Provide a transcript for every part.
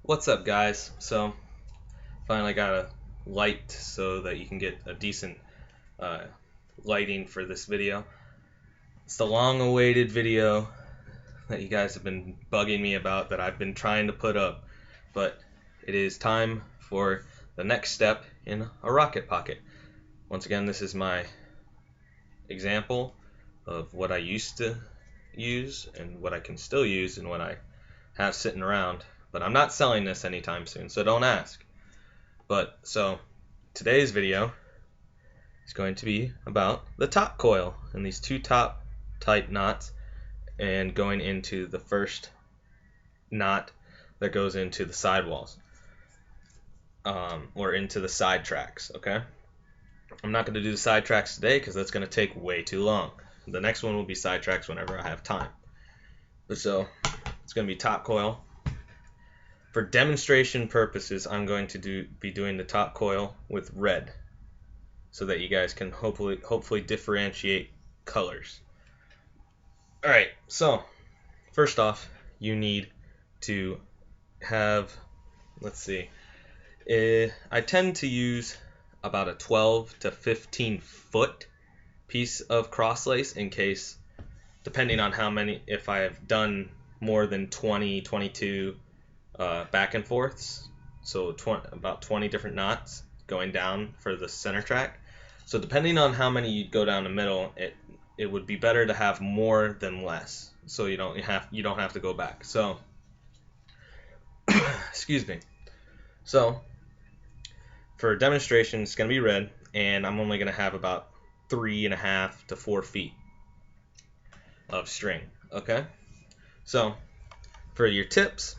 What's up, guys? So, finally got a light so that you can get a decent uh, lighting for this video. It's the long-awaited video that you guys have been bugging me about that I've been trying to put up, but it is time for the next step in a RockIt pocket. Once again, this is my example of what I used to use and what I can still use and what I have sitting around. But I'm not selling this anytime soon, so don't ask. But so today's video is going to be about the top coil and these two top type knots, and going into the first knot that goes into the sidewalls or into the side tracks. Okay, I'm not going to do the side tracks today because that's going to take way too long. The next one will be side tracks whenever I have time. But so it's going to be top coil. For demonstration purposes, I'm going to be doing the top coil with red, so that you guys can hopefully differentiate colors. All right, so first off, you need to have, let's see, I tend to use about a 12 to 15 foot piece of cross lace in case, depending on how many, if I have done more than 20, 22 back and forths, so about 20 different knots going down for the center track. So depending on how many you go down the middle, it would be better to have more than less, so you don't have to go back. So excuse me. So for demonstration, it's gonna be red, and I'm only gonna have about 3.5 to 4 feet of string. Okay. So for your tips,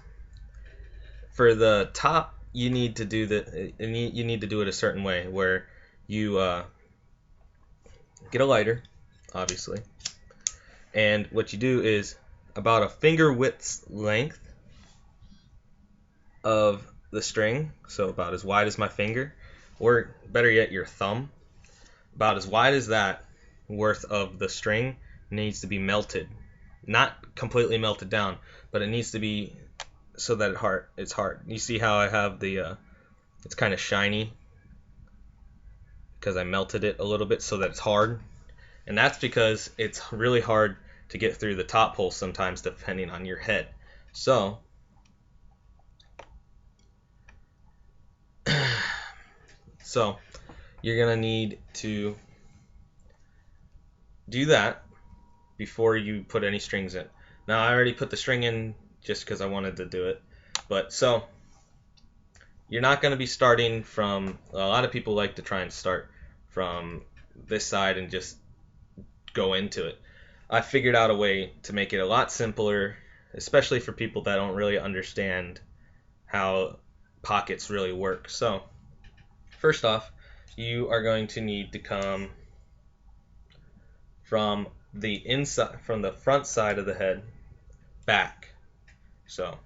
for the top, you need to do it a certain way, where you get a lighter, obviously, and what you do is about a finger width length of the string, so about as wide as my finger, or better yet, your thumb. About as wide as that worth of the string needs to be melted, not completely melted down, but it needs to be so that it's hard. You see how I have the it's kind of shiny because I melted it a little bit so that it's hard, and that's because it's really hard to get through the top hole sometimes, depending on your head. So you're gonna need to do that before you put any strings in. Now, I already put the string in just because I wanted to do it, but so you're not going to be starting from, a lot of people like to try and start from this side and just go into it. I figured out a way to make it a lot simpler, especially for people that don't really understand how pockets really work. So first off, you are going to need to come from the inside, from the front side of the head back. So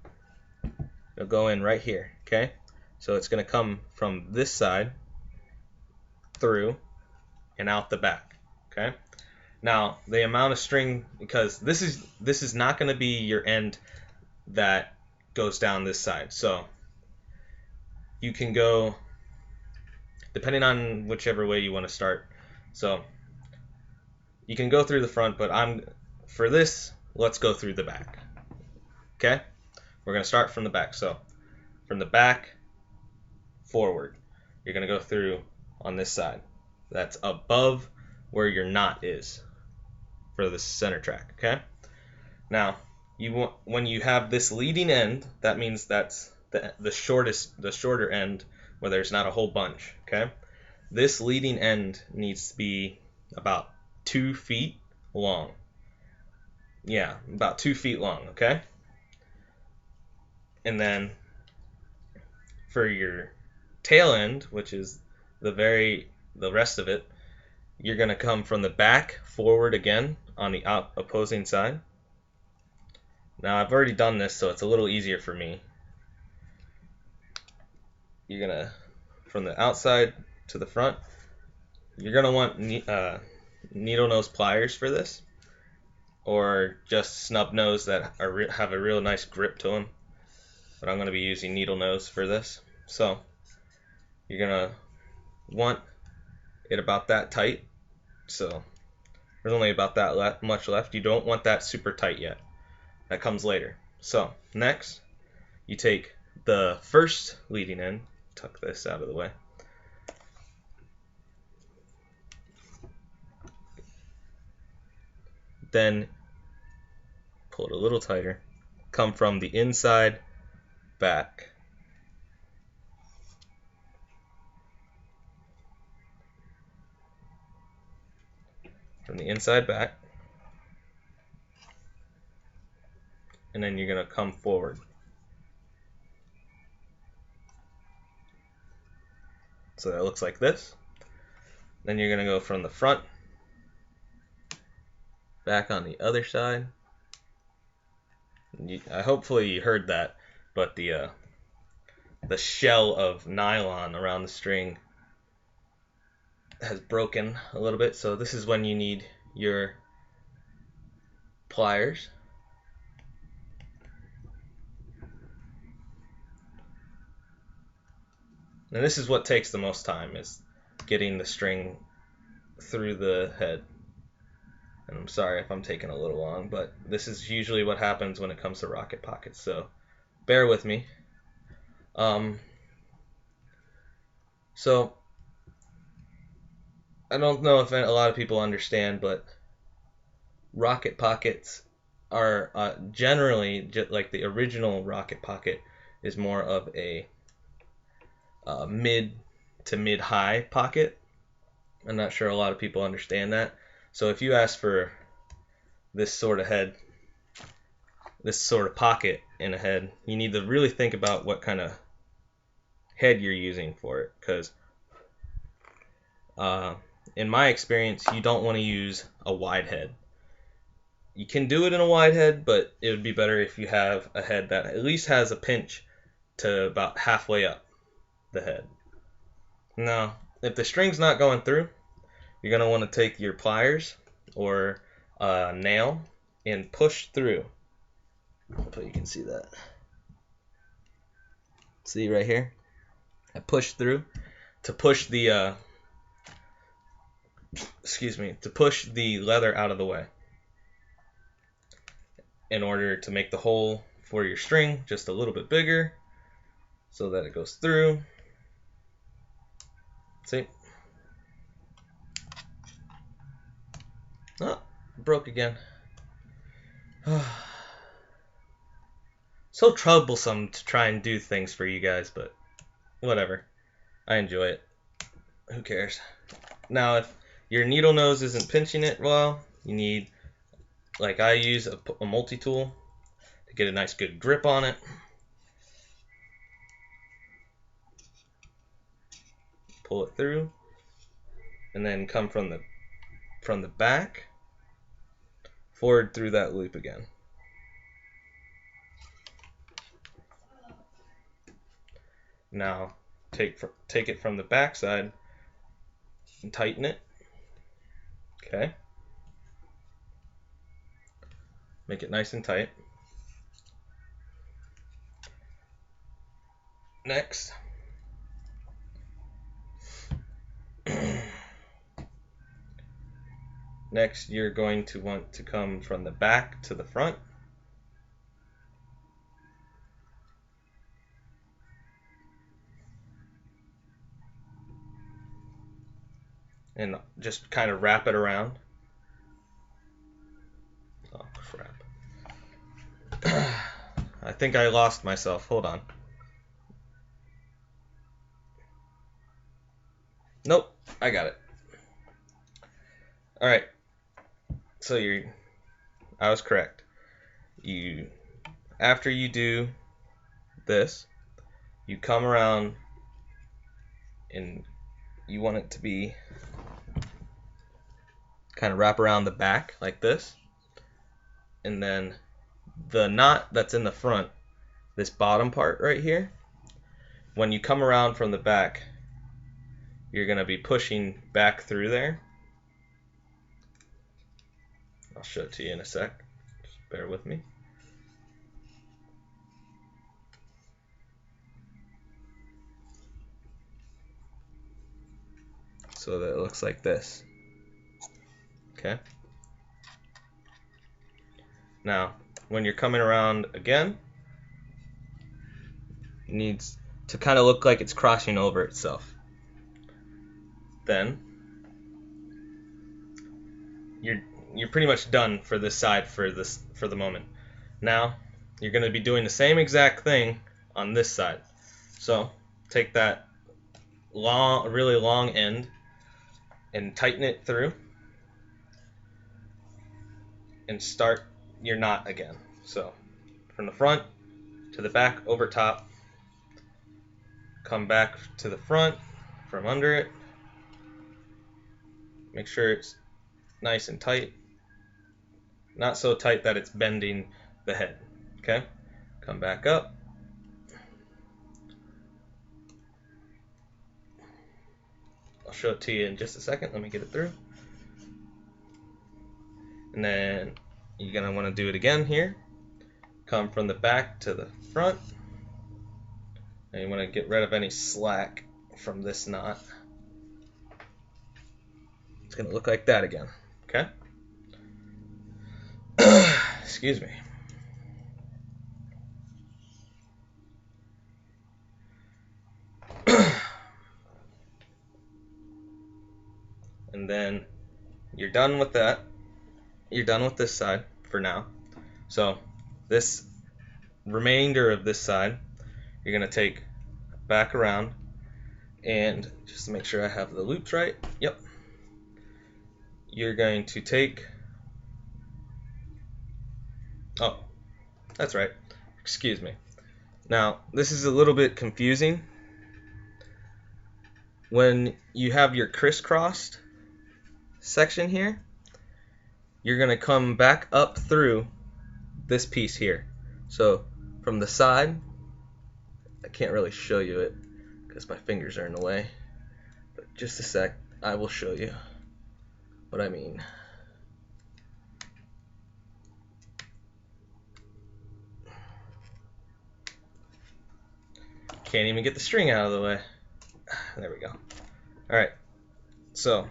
it'll go in right here, okay? So it's going to come from this side through and out the back, okay? Now, the amount of string, because this is not going to be your end that goes down this side. So you can go, depending on whichever way you want to start. So you can go through the front, but for this, let's go through the back. Okay? We're going to start from the back. So from the back forward, you're going to go through on this side. That's above where your knot is for the center track. Okay? Now, when you have this leading end, that means that's the shorter end where there's not a whole bunch. Okay? This leading end needs to be about 2 feet long. Yeah, about 2 feet long. Okay? And then for your tail end, which is the rest of it, you're going to come from the back forward again on the opposing side. Now, I've already done this, so it's a little easier for me. You're going to, from the outside to the front, you're going to want needle nose pliers for this, or just snub nose that have a real nice grip to them. but I'm going to be using needle nose for this. So you're going to want it about that tight. So there's only about that much left. You don't want that super tight yet. That comes later. So next, you take the first leading end, tuck this out of the way, then pull it a little tighter, come from the inside back. From the inside back, and then you're going to come forward. So that looks like this. Then you're going to go from the front back on the other side. Hopefully you heard that, but the shell of nylon around the string has broken a little bit, so this is when you need your pliers. And this is what takes the most time, is getting the string through the head. And I'm sorry if I'm taking a little long, but this is usually what happens when it comes to RockIt pockets, so bear with me. So I don't know if a lot of people understand, but RockIt pockets are generally, just like the original RockIt pocket, is more of a mid to mid-high pocket. I'm not sure a lot of people understand that. So if you ask for this sort of head, this sort of pocket in a head, you need to really think about what kind of head you're using for it, because in my experience, you don't want to use a wide head. You can do it in a wide head, but it would be better if you have a head that at least has a pinch to about halfway up the head. Now, if the string's not going through, you're going to want to take your pliers or a nail and push through. Hopefully you can see that. See right here? I push through to push the to push the leather out of the way, in order to make the hole for your string just a little bit bigger so that it goes through. See? Oh, broke again. So troublesome to try and do things for you guys, but whatever. I enjoy it. Who cares? Now, if your needle nose isn't pinching it well, you need, like I use, a multi-tool to get a nice good grip on it. Pull it through, and then come from the back forward through that loop again. Now take it from the back side and tighten it. Okay. Make it nice and tight. Next, you're going to want to come from the back to the front. And just kind of wrap it around. Oh, crap. I think I lost myself. Hold on. Nope, I got it. Alright. So I was correct. After you do this, you come around and you want it to be kind of wrap around the back like this, and then the knot that's in the front, this bottom part right here, when you come around from the back, you're going to be pushing back through there. I'll show it to you in a sec. Just bear with me. so that it looks like this. Okay. Now, when you're coming around again, it needs to kind of look like it's crossing over itself. Then you're pretty much done for this side for the moment. Now you're going to be doing the same exact thing on this side. So take that really long end and tighten it through and start your knot again. So from the front to the back over top, come back to the front from under it, make sure it's nice and tight, not so tight that it's bending the head. Okay, come back up, I'll show it to you in just a second. Let me get it through. And then you're going to want to do it again here. Come from the back to the front. And you want to get rid of any slack from this knot. It's going to look like that again. Okay? Excuse me. And then you're done with that. You're done with this side for now. So this remainder of this side, you're going to take back around, and just to make sure I have the loops right, yep. You're going to take, oh, that's right, excuse me. Now, this is a little bit confusing. When you have your crisscrossed section here, you're going to come back up through this piece here. So from the side, I can't really show you it because my fingers are in the way, but just a sec, I will show you what I mean. Can't even get the string out of the way. There we go. Alright, so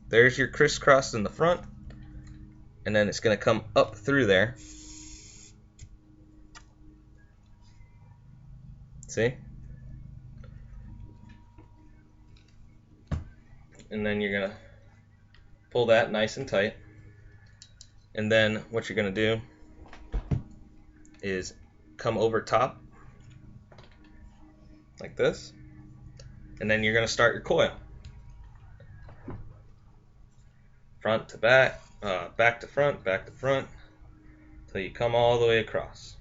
there's your crisscross in the front, and then it's going to come up through there. See? And then you're going to pull that nice and tight. And then what you're going to do is come over top like this. And then you're going to start your coil. Front to back, back to front, till you come all the way across.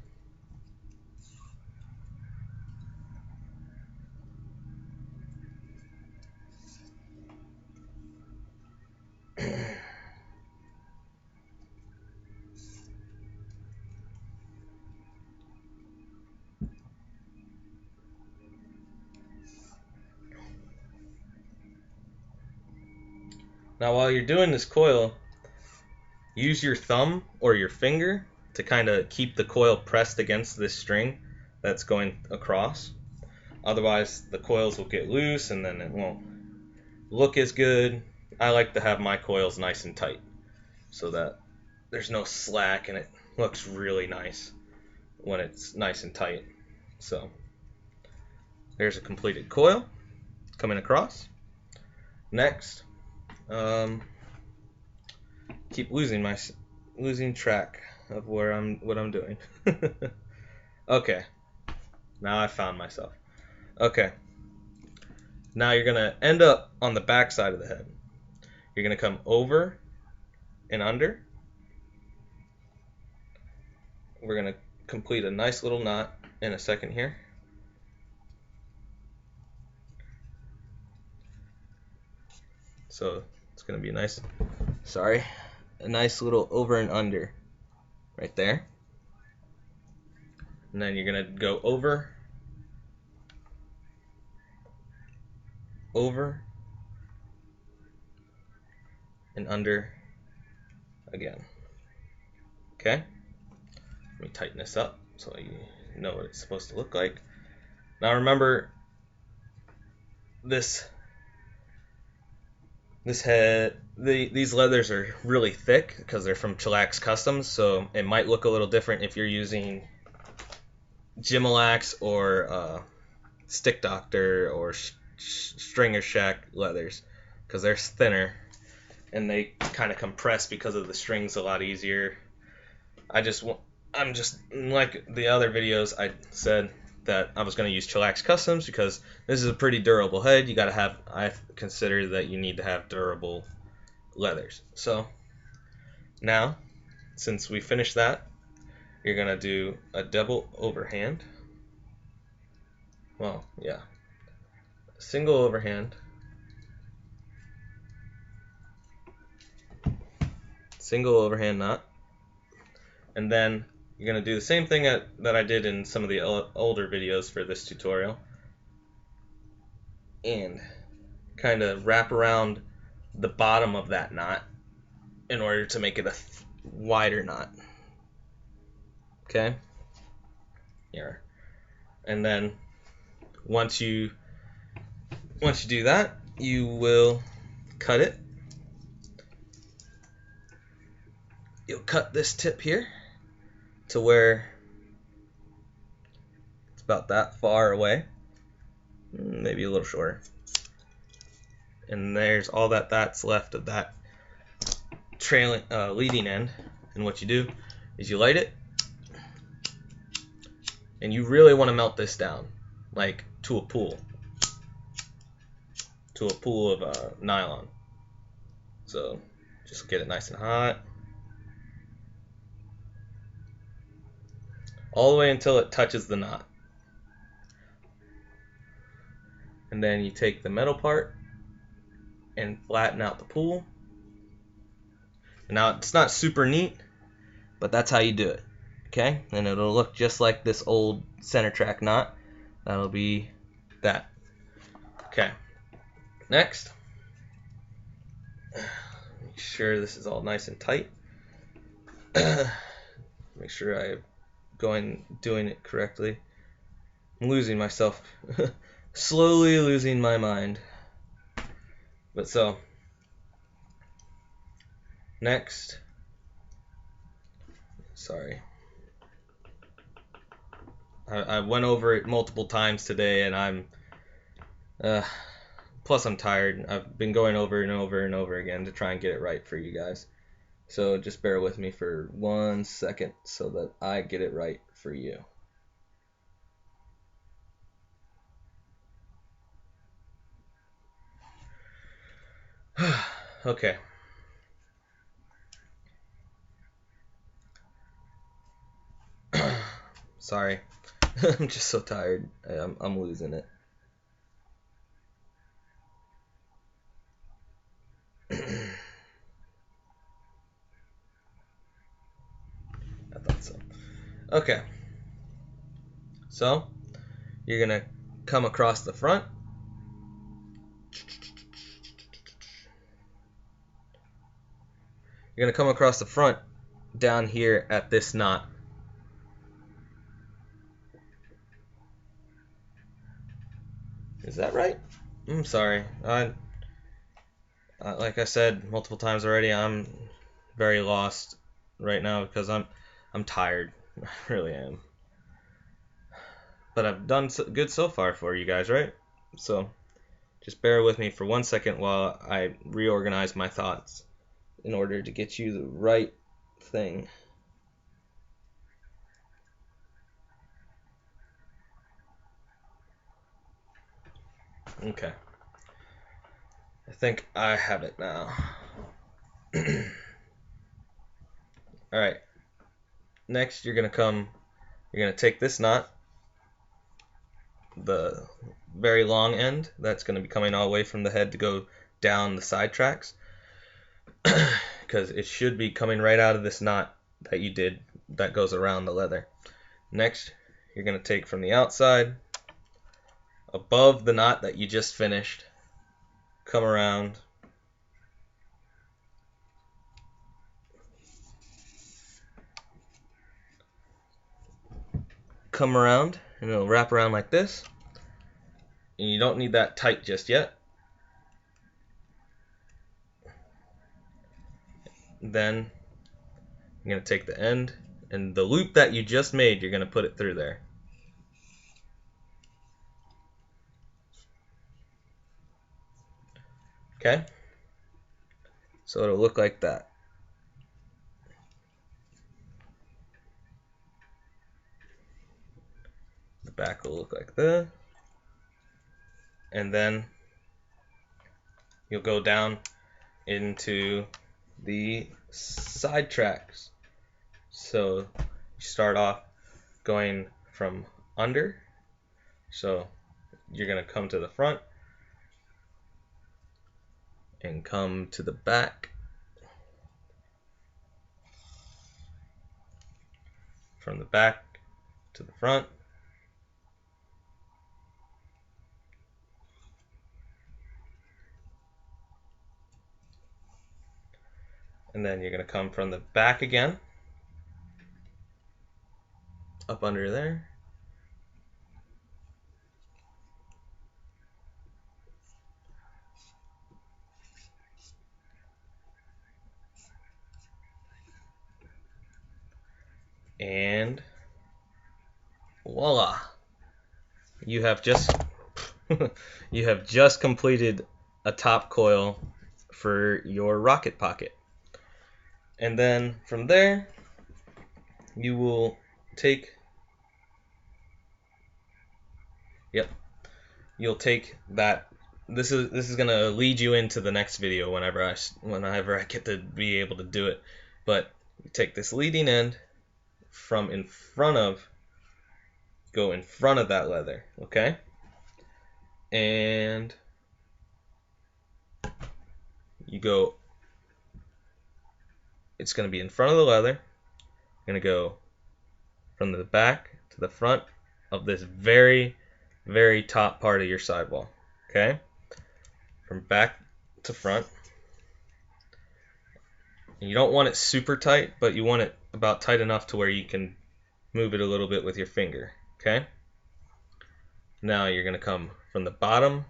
Now while you're doing this coil, use your thumb or your finger to kind of keep the coil pressed against this string that's going across. Otherwise the coils will get loose and then it won't look as good. I like to have my coils nice and tight so that there's no slack and it looks really nice when it's nice and tight. So there's a completed coil coming across. Next, keep losing track of what I'm doing. Okay, now I found myself. Okay, now you're gonna end up on the back side of the head. You're gonna come over and under. We're gonna complete a nice little knot in a second here. So it's gonna be a nice, a nice little over and under right there. And then you're gonna go over, and under again. Okay? Let me tighten this up so you know what it's supposed to look like. Now remember, this these leathers are really thick because they're from Chillax Customs, so it might look a little different if you're using Gimalax or Stick Doctor or Stringer Shack leathers, because they're thinner and they kind of compress because of the strings a lot easier. I'm just like the other videos, I said that I was going to use Chillax Customs because this is a pretty durable head. I consider that you need to have durable leathers. So now, since we finished that, you're going to do a double overhand. Well, yeah. Single overhand. Single overhand knot. And then you're going to do the same thing that I did in some of the older videos for this tutorial. And kind of wrap around the bottom of that knot in order to make it a wider knot. Okay? Here. And then once you do that, you will cut it. You'll cut this tip here to where it's about that far away, maybe a little shorter. And there's all that's left of that trailing leading end. And what you do is you light it, and you really want to melt this down, like to a pool of nylon. So just get it nice and hot, all the way until it touches the knot. And then you take the metal part and flatten out the pool. Now it's not super neat, but that's how you do it. Okay? And it'll look just like this old center track knot. That'll be that. Okay. Next, make sure this is all nice and tight. Make sure I'm doing it correctly. I'm losing myself. Slowly losing my mind. But so, next, sorry. I went over it multiple times today, and plus I'm tired. I've been going over and over and over again to try and get it right for you guys. So just bear with me for 1 second so that I get it right for you. Okay. Sorry. I'm just so tired. I'm losing it. I thought so. Okay. So, you're going to come across the front. You're going to come across the front down here at this knot. Is that right? I'm sorry. Like I said multiple times already, I'm very lost right now because I'm tired. I really am. But I've done good so far for you guys, right? So just bear with me for 1 second while I reorganize my thoughts in order to get you the right thing. Okay. I think I have it now. Alright. Next, you're going to take this knot, the very long end, that's going to be coming all the way from the head to go down the side tracks, because it should be coming right out of this knot that you did that goes around the leather. Next, you're going to take from the outside, above the knot that you just finished, come around, and it'll wrap around like this. And you don't need that tight just yet. then you're going to take the end, and the loop that you just made, you're going to put it through there. Okay? So it'll look like that. The back will look like this. And then you'll go down into the side tracks. So you start off going from under. So you're going to come to the front and come to the back. From the back to the front. And then you're going to come from the back again, up under there. And voila! You have just you have just completed a top coil for your RockIt pocket. And then from there, you will take, you'll take that. This is gonna lead you into the next video whenever I get to be able to do it. But you take this leading end from in front of, go in front of that leather, okay? And you go, it's going to be in front of the leather. You're going to go from the back to the front of this very, very top part of your sidewall, okay? From back to front. And you don't want it super tight, but you want it about tight enough to where you can move it a little bit with your finger, okay? Now you're going to come from the bottom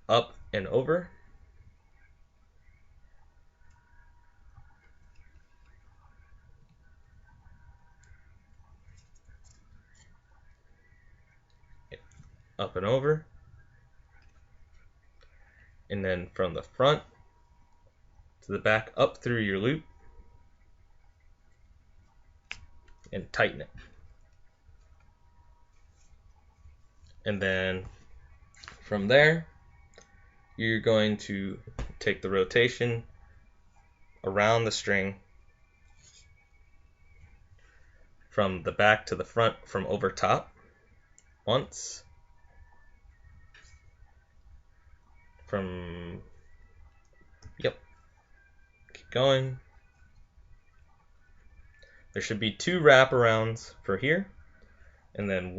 up and over. Up and over. And then from the front to the back up through your loop and tighten it. And then from there, you're going to take the rotation around the string from the back to the front from over top once. From, keep going. There should be 2 wraparounds for here, and then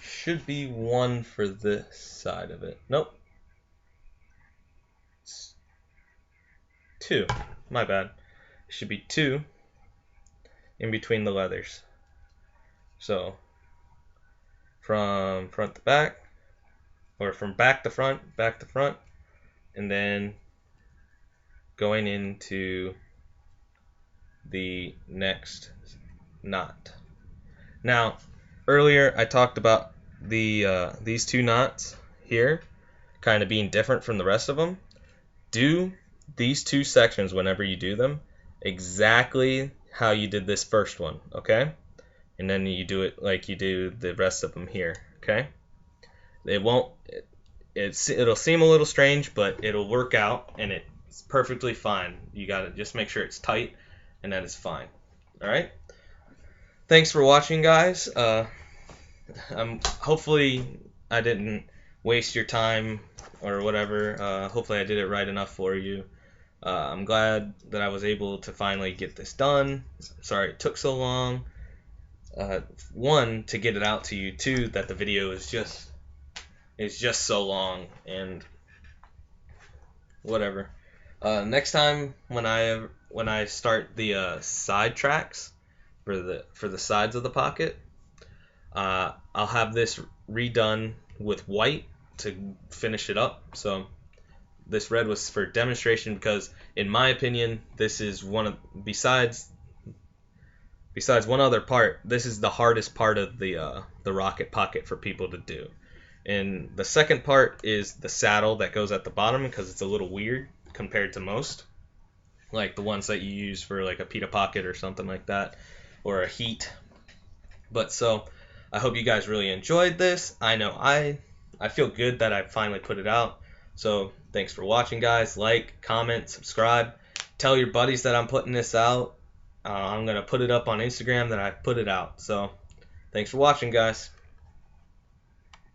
should be one for this side of it. Nope. It's 2. My bad. It should be 2 in between the leathers. So from front to back, or from back to front, and then going into the next knot. Now, earlier I talked about these 2 knots here kind of being different from the rest of them. Do these 2 sections whenever you do them exactly how you did this first one, okay? And then you do it like you do the rest of them here, okay? It'll seem a little strange, but it'll work out, and it's perfectly fine. You gotta just make sure it's tight, and that is fine. All right. Thanks for watching, guys. Hopefully I didn't waste your time or whatever. Hopefully I did it right enough for you. I'm glad that I was able to finally get this done. Sorry it took so long. 1, to get it out to you. 2, that the video is just so long, and whatever. Next time when I start the side tracks for the sides of the pocket, I'll have this redone with white to finish it up. So this red was for demonstration because, in my opinion, this is one of, besides one other part, this is the hardest part of the RockIt pocket for people to do. And the second part is the saddle that goes at the bottom, because it's a little weird compared to most, like the ones that you use for like a pita pocket or something like that, or a heat. But so I hope you guys really enjoyed this. I know I feel good that I finally put it out. So thanks for watching, guys. Like, comment, subscribe. Tell your buddies that I'm putting this out. I'm going to put it up on Instagram that I put it out. So thanks for watching, guys.